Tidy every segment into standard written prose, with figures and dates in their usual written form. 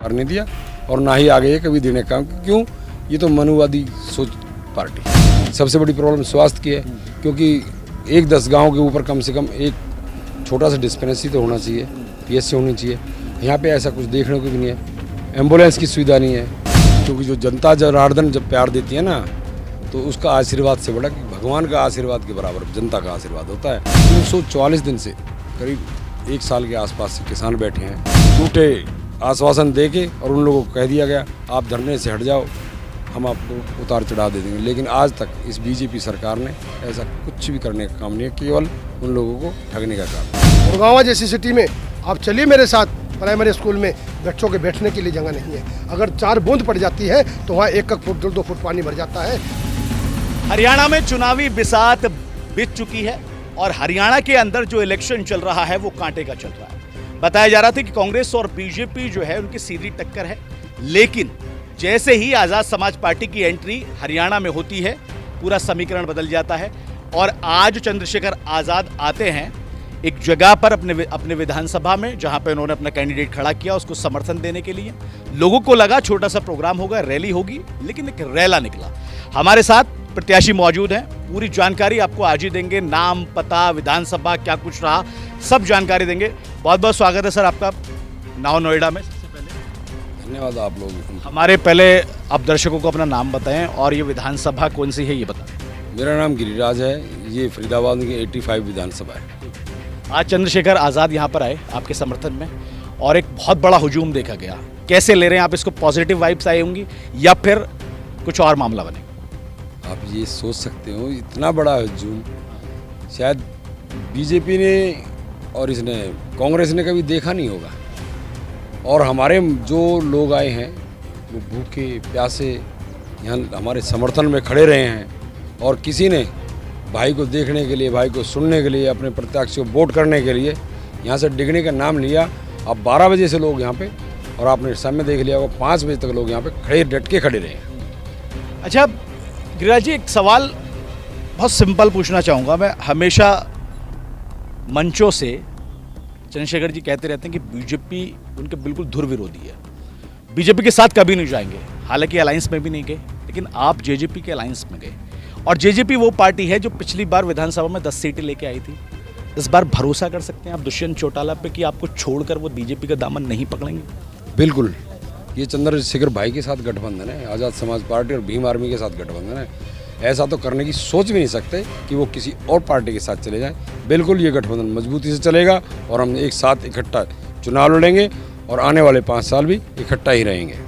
करने दिया और ना ही आगे ये कभी देने का। क्यों? ये तो मनुवादी सोच पार्टी। सबसे बड़ी प्रॉब्लम स्वास्थ्य की है, क्योंकि 10 गांव के ऊपर कम से कम एक छोटा सा डिस्पेंसरी तो होना चाहिए, पीएचसी होनी चाहिए। यहाँ पे ऐसा कुछ देखने को भी नहीं है। एम्बुलेंस की सुविधा नहीं है, क्योंकि जो जनता जनार्दन जब प्यार देती है ना, तो उसका आशीर्वाद से बड़ा कि भगवान का आशीर्वाद के बराबर जनता का आशीर्वाद होता है। 344 दिन से करीब 1 साल के आसपास से किसान बैठे हैं, झूठे आश्वासन दे के, और उन लोगों को कह दिया गया आप धरने से हट जाओ, हम आपको उतार चढ़ा दे देंगे। लेकिन आज तक इस बीजेपी सरकार ने ऐसा कुछ भी करने का काम नहीं है, केवल उन लोगों को ठगने का काम। गुड़गांव जैसी सिटी में आप चलिए मेरे साथ, प्राइमरी स्कूल में बच्चों के बैठने के लिए जगह नहीं है। अगर 4 बूंद पड़ जाती है तो वहाँ 1 फुट 2 फुट पानी भर जाता है। हरियाणा में चुनावी बिसात बीत चुकी है और हरियाणा के अंदर जो इलेक्शन चल रहा है वो कांटे का चल रहा है। बताया जा रहा था कि कांग्रेस और बीजेपी जो है उनकी सीधी टक्कर है, लेकिन जैसे ही आज़ाद समाज पार्टी की एंट्री हरियाणा में होती है पूरा समीकरण बदल जाता है। और आज चंद्रशेखर आज़ाद आते हैं एक जगह पर अपने विधानसभा में, जहां पे उन्होंने अपना कैंडिडेट खड़ा किया उसको समर्थन देने के लिए। लोगों को लगा छोटा सा प्रोग्राम होगा, रैली होगी, लेकिन एक रैला निकला। हमारे साथ प्रत्याशी मौजूद हैं, पूरी जानकारी आपको आज ही देंगे। नाम, पता, विधानसभा क्या कुछ रहा, सब जानकारी देंगे। बहुत बहुत स्वागत है सर आपका नाव नोएडा में। सबसे पहले धन्यवाद आप लोग। हमारे पहले आप दर्शकों को अपना नाम बताएं और ये विधानसभा कौन सी है ये बताएं। मेरा नाम गिरिराज है, ये फरीदाबाद की 85 विधानसभा है। आज चंद्रशेखर आज़ाद यहाँ पर आए आपके समर्थन में और एक बहुत बड़ा हुजूम देखा गया। कैसे ले रहे हैं आप इसको? पॉजिटिव वाइब्स आई होंगी या फिर कुछ और मामला बने? आप ये सोच सकते हो इतना बड़ा हुजूम शायद बीजेपी ने और इसने कांग्रेस ने कभी देखा नहीं होगा। और हमारे जो लोग आए हैं वो भूखे प्यासे यहाँ हमारे समर्थन में खड़े रहे हैं, और किसी ने भाई को देखने के लिए, भाई को सुनने के लिए, अपने प्रत्याशी को वोट करने के लिए यहाँ से डिगने का नाम लिया। अब 12 बजे से लोग यहाँ पे, और आपने समय देख लिया होगा, 5 बजे तक लोग यहाँ पे खड़े डट के खड़े रहे हैं। अच्छा गिरिराज जी, एक सवाल बहुत सिंपल पूछना चाहूँगा मैं। हमेशा मंचों से चंद्रशेखर जी कहते रहते हैं कि बीजेपी उनके बिल्कुल धुर विरोधी है, बीजेपी के साथ कभी नहीं जाएंगे। हालांकि अलायंस में भी नहीं गए, लेकिन आप जेजेपी के अलायंस में गए, और जेजेपी वो पार्टी है जो पिछली बार विधानसभा में 10 सीटें लेके आई थी। इस बार भरोसा कर सकते हैं आप दुष्यंत चौटाला पे कि आपको छोड़कर वो बीजेपी का दामन नहीं पकड़ेंगे? बिल्कुल, ये चंद्रशेखर भाई के साथ गठबंधन है, आज़ाद समाज पार्टी और भीम आर्मी के साथ गठबंधन है। ऐसा तो करने की सोच भी नहीं सकते कि वो किसी और पार्टी के साथ चले जाएं। बिल्कुल ये गठबंधन मजबूती से चलेगा और हम एक साथ इकट्ठा चुनाव लड़ेंगे और आने वाले 5 साल भी इकट्ठा ही रहेंगे।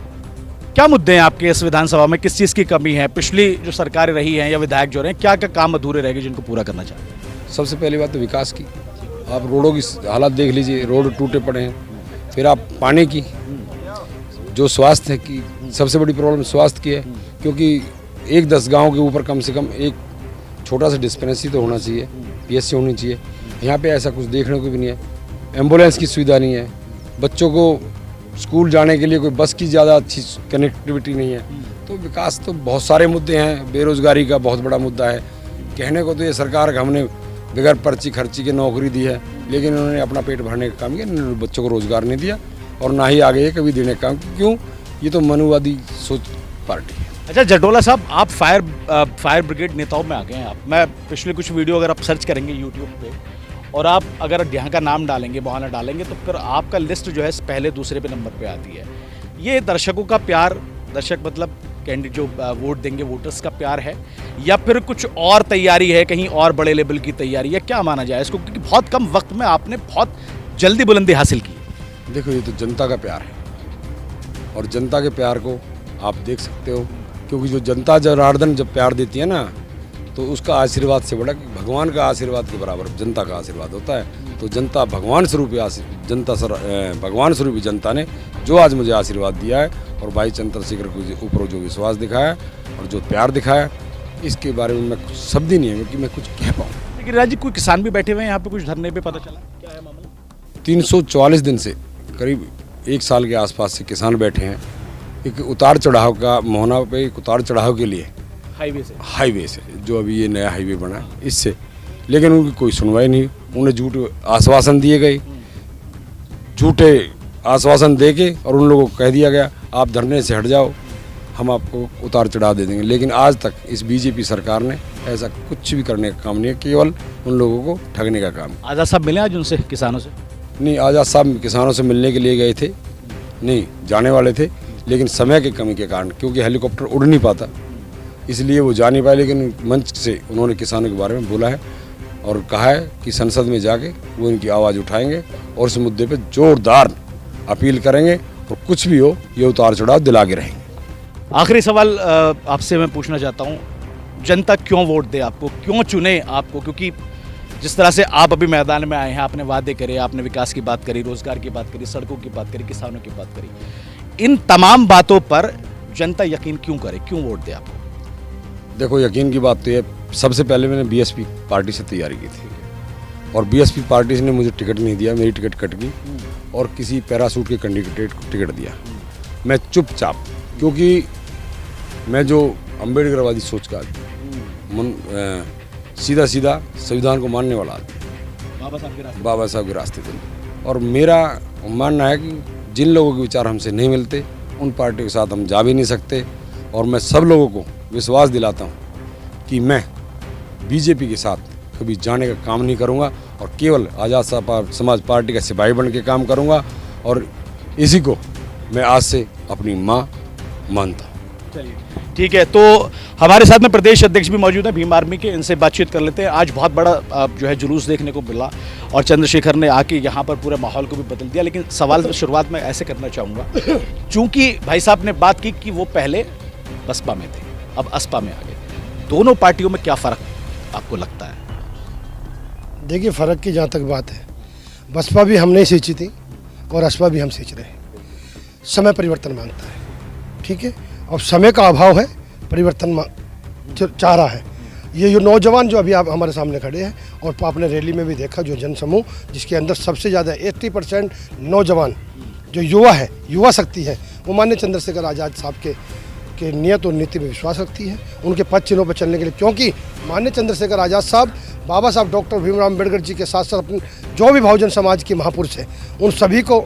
क्या मुद्दे हैं आपके इस विधानसभा में? किस चीज़ की कमी है? पिछली जो सरकारें रही हैं या विधायक जो रहे हैं, क्या क्या काम अधूरे रह गए जिनको पूरा करना चाहते हैं? सबसे पहली बात तो विकास की। आप रोडों की हालत देख लीजिए, रोड टूटे पड़े हैं। फिर आप पानी की, जो स्वास्थ्य है की सबसे बड़ी प्रॉब्लम स्वास्थ्य की है, क्योंकि 10 गांव के ऊपर कम से कम एक छोटा सा डिस्पेंसरी तो होना चाहिए, पीएचसी होनी चाहिए। यहाँ पे ऐसा कुछ देखने को भी नहीं है। एम्बुलेंस की सुविधा नहीं है, बच्चों को स्कूल जाने के लिए कोई बस की ज़्यादा अच्छी कनेक्टिविटी नहीं है। तो विकास तो बहुत सारे मुद्दे हैं। बेरोज़गारी का बहुत बड़ा मुद्दा है। कहने को तो ये सरकार का हमने बगैर पर्ची खर्ची के नौकरी दी है, लेकिन उन्होंने अपना पेट भरने का काम किया, बच्चों को रोज़गार नहीं दिया और ना ही आगे ये कभी देने का काम। क्यों? ये तो मनुवादी सोच पार्टी है। अच्छा जटोला साहब, आप फायर ब्रिगेड नेताओं में आ गए हैं। आप, मैं पिछले कुछ वीडियो अगर आप सर्च करेंगे यूट्यूब पे और आप अगर यहाँ का नाम डालेंगे, बहाना डालेंगे, तो फिर आपका लिस्ट जो है पहले दूसरे पे नंबर पे आती है। ये दर्शकों का प्यार, दर्शक मतलब कैंडिडेट जो वोट देंगे, वोटर्स का प्यार है, या फिर कुछ और तैयारी है, कहीं और बड़े लेवल की तैयारी है? क्या माना जाए इसको, क्योंकि बहुत कम वक्त में आपने बहुत जल्दी बुलंदी हासिल की? देखो, ये तो जनता का प्यार है, और जनता के प्यार को आप देख सकते हो, क्योंकि जो जनता जनार्दन जब प्यार देती है ना, तो उसका आशीर्वाद से बड़ा कि भगवान का आशीर्वाद के बराबर जनता का आशीर्वाद होता है। तो जनता भगवान स्वरूप भगवान स्वरूप जनता ने जो आज मुझे आशीर्वाद दिया है, और भाई चंद्रशेखर के ऊपर जो विश्वास दिखाया और जो प्यार दिखाया, इसके बारे में मैं कुछ शब्द ही नहीं है कि मैं कुछ कह पाऊँ। लेकिन राज जी, कोई किसान भी बैठे हुए हैं यहाँ पे कुछ धरने पे, पता चला क्या है मामला? 344 दिन से करीब 1 साल के आसपास से किसान बैठे हैं। एक उतार चढ़ाव का मोहना पे, एक उतार चढ़ाव के लिए हाईवे से जो अभी ये नया हाईवे बना है, इससे, लेकिन उनकी कोई सुनवाई नहीं। उन्हें झूठे आश्वासन दिए गए, झूठे आश्वासन दे के और उन लोगों को कह दिया गया आप धरने से हट जाओ, हम आपको उतार चढ़ाव दे देंगे। लेकिन आज तक इस बीजेपी सरकार ने ऐसा कुछ भी करने का काम नहीं है, केवल उन लोगों को ठगने का काम। आज़ाद साहब मिले आज उनसे, किसानों से? नहीं, आज़ाद साहब किसानों से मिलने के लिए गए थे, नहीं जाने वाले थे, लेकिन समय की कमी के कारण, क्योंकि हेलीकॉप्टर उड़ नहीं पाता इसलिए वो जा नहीं पाए। लेकिन मंच से उन्होंने किसानों के बारे में बोला है और कहा है कि संसद में जाके वो इनकी आवाज़ उठाएंगे और इस मुद्दे पे जोरदार अपील करेंगे और कुछ भी हो ये उतार चढ़ाव दिला के रहेंगे। आखिरी सवाल आपसे मैं पूछना चाहता हूँ, जनता क्यों वोट दे आपको, क्यों चुने आपको? क्योंकि जिस तरह से आप अभी मैदान में आए हैं, आपने वादे करे, आपने विकास की बात करी, रोजगार की बात करी, सड़कों की बात करी, किसानों की बात करी, इन तमाम बातों पर जनता यकीन क्यों करे, क्यों वोट दे आपको? देखो, यकीन की बात तो ये, सबसे पहले मैंने बीएसपी पार्टी से तैयारी की थी और बीएसपी पार्टी ने मुझे टिकट नहीं दिया, मेरी टिकट कट गई और किसी पैरासूट के कैंडिडेट को टिकट दिया। मैं चुपचाप, क्योंकि मैं जो अम्बेडकरवादी सोच का सीधा सीधा संविधान को मानने वाला आदमी, बाबा साहब के रास्ते पर, और मेरा मानना है कि जिन लोगों के विचार हमसे नहीं मिलते उन पार्टियों के साथ हम जा भी नहीं सकते। और मैं सब लोगों को विश्वास दिलाता हूँ कि मैं बीजेपी के साथ कभी जाने का काम नहीं करूँगा और केवल आज़ाद समाज पार्टी का सिपाही बन के काम करूँगा और इसी को मैं आज से अपनी माँ मानता हूँ। चलिए ठीक है, तो हमारे साथ में प्रदेश अध्यक्ष भी मौजूद हैं भीम आर्मी के, इनसे बातचीत कर लेते हैं। आज बहुत बड़ा जो है जुलूस देखने को मिला और चंद्रशेखर ने आके यहाँ पर पूरे माहौल को भी बदल दिया। लेकिन सवाल शुरुआत में ऐसे करना चाहूँगा, चूँकि भाई साहब ने बात की कि वो पहले बसपा में थे, अब असपा में आ गए, दोनों पार्टियों में क्या फ़र्क आपको लगता है? देखिए, फ़र्क की जहाँ तक बात है, बसपा भी हम नहीं सींची थी और असपा भी हम सींच रहे हैं। समय परिवर्तन मांगता है, ठीक है, और समय का अभाव है, परिवर्तन चाह रहा है। ये जो नौजवान जो अभी आप हमारे सामने खड़े हैं और आपने रैली में भी देखा, जो जनसमूह जिसके अंदर सबसे ज़्यादा 80% नौजवान जो युवा है, युवा शक्ति है, वो माननीय चंद्रशेखर आज़ाद साहब के नियत और नीति में विश्वास रखती है, उनके पद चिन्हों पर चलने के लिए। क्योंकि माननीय चंद्रशेखर आज़ाद साहब बाबा साहब डॉक्टर भीमराव अम्बेडकर जी के साथ साथ अपने जो भी बहुजन समाज के महापुरुष हैं उन सभी को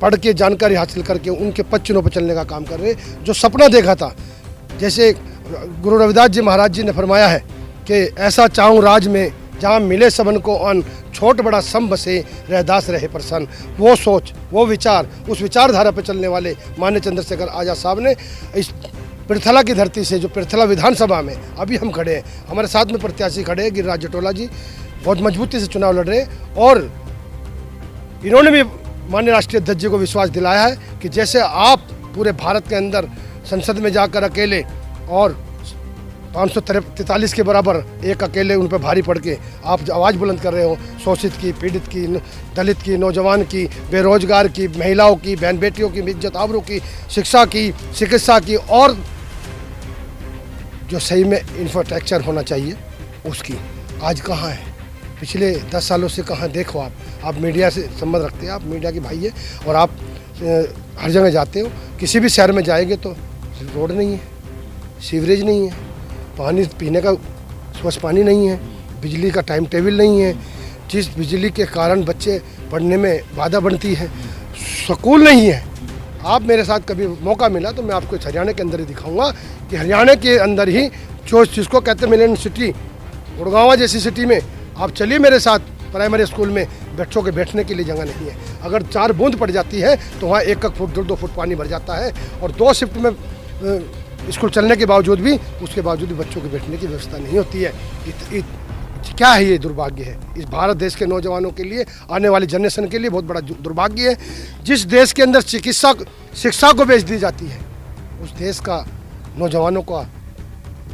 पढ़ के जानकारी हासिल करके उनके पद चिन्हों पर चलने का काम कर रहे हैं। जो सपना देखा था, जैसे गुरु रविदास जी महाराज जी ने फरमाया है कि ऐसा चाहूँ राज में जहाँ मिले सबन को अन, छोट बड़ा सम बसे रहदास रहे प्रसन्न। वो सोच, वो विचार, उस विचारधारा पर चलने वाले माननीय चंद्रशेखर आज़ाद साहब ने इस पृथला की धरती से, जो पृथला विधानसभा में अभी हम खड़े हैं, हमारे साथ में प्रत्याशी खड़े हैं गिरिराज जटोला जी, बहुत मजबूती से चुनाव लड़ रहे हैं और इन्होंने भी माननीय राष्ट्रीय अध्यक्ष जी को विश्वास दिलाया है कि जैसे आप पूरे भारत के अंदर संसद में जाकर अकेले और 543 के बराबर एक अकेले उन पर भारी पड़ के आप आवाज़ बुलंद कर रहे हो, शोषित की, पीड़ित की, दलित की, नौजवान की, बेरोजगार की, महिलाओं की, बहन बेटियों की, इज्जत आबरू की, शिक्षा की, चिकित्सा की और जो सही में इंफ्रास्ट्रक्चर होना चाहिए उसकी, आज कहाँ है? पिछले 10 सालों से कहाँ? देखो, आप मीडिया से संबंध रखते हैं, आप मीडिया के भाई है और आप हर जगह जाते हो, किसी भी शहर में जाएंगे तो रोड नहीं है, सीवरेज नहीं है, पानी पीने का स्वच्छ पानी नहीं है, बिजली का टाइम टेबल नहीं है, जिस बिजली के कारण बच्चे पढ़ने में बाधा बनती है, स्कूल नहीं है। आप मेरे साथ कभी मौका मिला तो मैं आपको हरियाणा के अंदर ही दिखाऊंगा कि हरियाणा के अंदर ही जो जिसको कहते हैं मिलेनियम सिटी, गुड़गांव जैसी सिटी में आप चलिए मेरे साथ, प्राइमरी स्कूल में बच्चों के बैठने के लिए जगह नहीं है। अगर 4 बूंद पड़ जाती है तो वहाँ 1-1 फुट 2-2 फुट पानी भर जाता है और 2 शिफ्ट में स्कूल चलने के बावजूद भी बच्चों के बैठने की व्यवस्था नहीं होती है। क्या है ये? दुर्भाग्य है इस भारत देश के नौजवानों के लिए, आने वाली जनरेशन के लिए बहुत बड़ा दुर्भाग्य है। जिस देश के अंदर शिक्षा को बेच दी जाती है, उस देश का नौजवानों का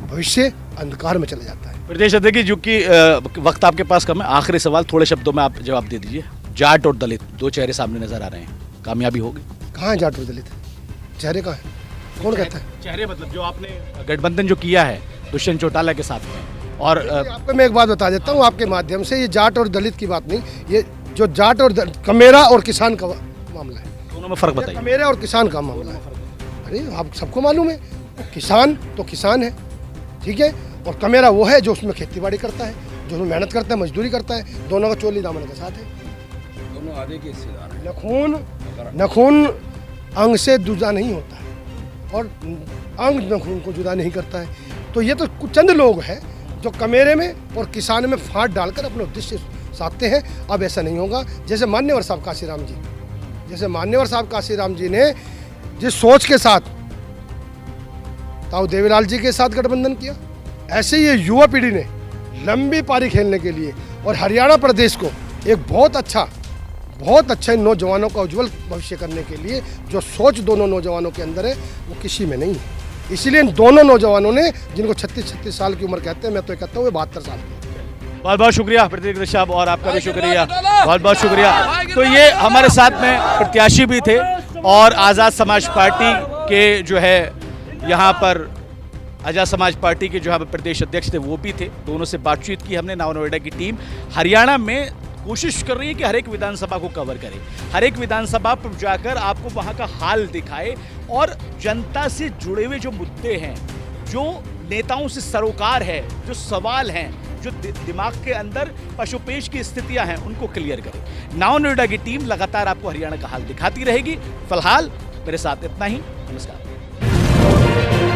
भविष्य अंधकार में चला जाता है। प्रदेश अध्यक्ष जी, चूंकि वक्त आपके पास कम है, आखिरी सवाल थोड़े शब्दों में आप जवाब दे दीजिए। जाट और दलित 2 चेहरे सामने नजर आ रहे हैं, कामयाबी होगी? कहाँ है जाट और दलित? चेहरे कहाँ है? कौन कहता है चेहरे? मतलब जो आपने गठबंधन जो किया है दुष्यंत चौटाला के साथ में, और आपको मैं एक बात बता देता हूँ आपके माध्यम से, ये जाट और दलित की बात नहीं, ये जो जाट और कमेरा और किसान का मामला है, दोनों में फर्क बताइए। कमेरा और किसान का मामला है। अरे आप सबको मालूम है, किसान तो किसान है, ठीक है, और कमेरा वो है जो उसमें खेती बाड़ी करता है, जो उसमें मेहनत करता है, मजदूरी करता है। दोनों का चोली दामन का साथ है, दोनों आधे के हिस्सेदार हैं। न खून नाखून अंग से जुदा नहीं होता है और अंग नाखून को जुदा नहीं करता है। तो ये तो कुछ चंद लोग हैं जो कमेरे में और किसान में फांट डालकर अपने उद्देश्य साधते हैं। अब ऐसा नहीं होगा। जैसे मान्यवर साहब काशीराम जी ने जिस सोच के साथ ताऊ देवीलाल जी के साथ गठबंधन किया, ऐसे ही ये युवा पीढ़ी ने लंबी पारी खेलने के लिए और हरियाणा प्रदेश को एक बहुत अच्छा इन नौजवानों का उज्जवल भविष्य करने के लिए जो सोच दोनों नौजवानों के अंदर है वो किसी में नहीं है। इसीलिए इन दोनों नौजवानों ने, जिनको 36 साल की उम्र कहते हैं, मैं तो कहता हूँ 72 साल के। बहुत बहुत शुक्रिया प्रतीक साहब, और आपका भी शुक्रिया, बहुत बहुत शुक्रिया। तो ये हमारे साथ में प्रत्याशी भी थे और आज़ाद समाज पार्टी के जो है यहाँ पर आज़ाद समाज पार्टी के जो यहाँ पर प्रदेश अध्यक्ष थे वो भी थे। दोनों से बातचीत की हमने। नव नोएडा की टीम हरियाणा में कोशिश कर रही है कि हर एक विधानसभा को कवर करे, हर एक विधानसभा पर जाकर आपको वहाँ का हाल दिखाए और जनता से जुड़े हुए जो मुद्दे हैं, जो नेताओं से सरोकार है, जो सवाल हैं, जो दिमाग के अंदर पशुपेश की स्थितियां हैं, उनको क्लियर करे। नव नोएडा की टीम लगातार आपको हरियाणा का हाल दिखाती रहेगी। फिलहाल मेरे साथ इतना ही। नमस्कार।